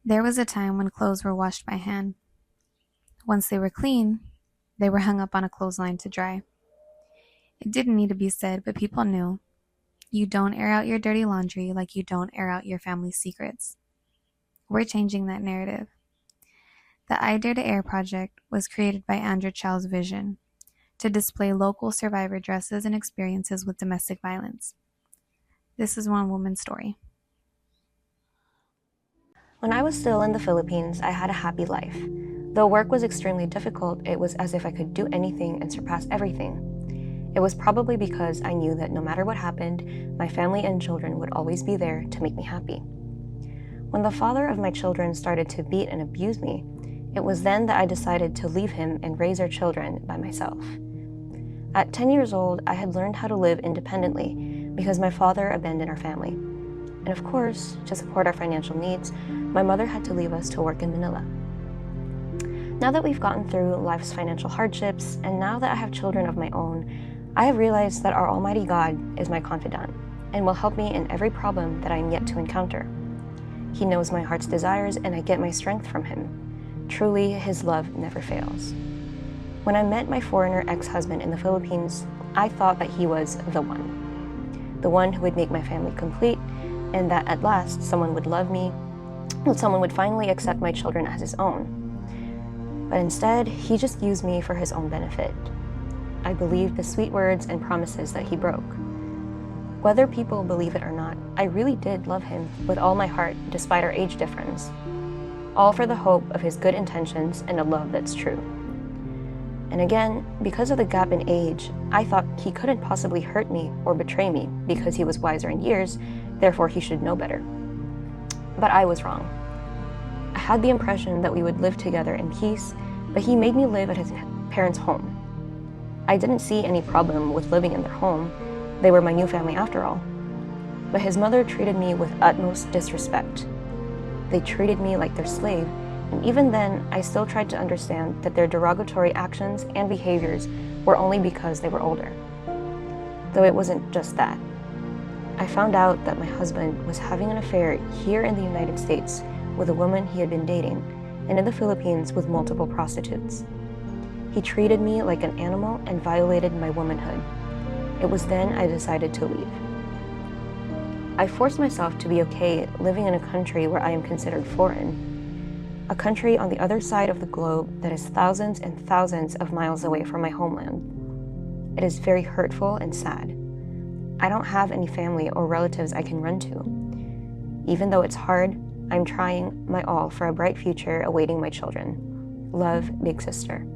There was a time when clothes were washed by hand. Once they were clean, they were hung up on a clothesline to dry. It didn't need to be said, but people knew. You don't air out your dirty laundry like you don't air out your family's secrets. We're changing that narrative. The I Dare to Air project was created by Andrew Chow's vision to display local survivor dresses and experiences with domestic violence. This is one woman's story. When I was still in the Philippines, I had a happy life. Though work was extremely difficult, it was as if I could do anything and surpass everything. It was probably because I knew that no matter what happened, my family and children would always be there to make me happy. When the father of my children started to beat and abuse me, it was then that I decided to leave him and raise our children by myself. At 10 years old, I had learned how to live independently because my father abandoned our family. And of course, to support our financial needs, my mother had to leave us to work in Manila. Now that we've gotten through life's financial hardships, and now that I have children of my own, I have realized that our Almighty God is my confidant and will help me in every problem that I am yet to encounter. He knows my heart's desires, and I get my strength from Him. Truly, His love never fails. When I met my foreigner ex-husband in the Philippines, I thought that he was the one who would make my family complete, and that at last someone would love me, and someone would finally accept my children as his own. But instead, he just used me for his own benefit. I believed the sweet words and promises that he broke. Whether people believe it or not, I really did love him with all my heart despite our age difference. All for the hope of his good intentions and a love that's true. And again, because of the gap in age, I thought he couldn't possibly hurt me or betray me because he was wiser in years, therefore he should know better. But I was wrong. I had the impression that we would live together in peace, but he made me live at his parents' home. I didn't see any problem with living in their home. They were my new family after all. But his mother treated me with utmost disrespect. They treated me like their slave, and even then, I still tried to understand that their derogatory actions and behaviors were only because they were older. Though it wasn't just that. I found out that my husband was having an affair here in the United States with a woman he had been dating, and in the Philippines with multiple prostitutes. He treated me like an animal and violated my womanhood. It was then I decided to leave. I forced myself to be okay living in a country where I am considered foreign, a country on the other side of the globe that is thousands and thousands of miles away from my homeland. It is very hurtful and sad. I don't have any family or relatives I can run to. Even though it's hard, I'm trying my all for a bright future awaiting my children. Love, Big Sister.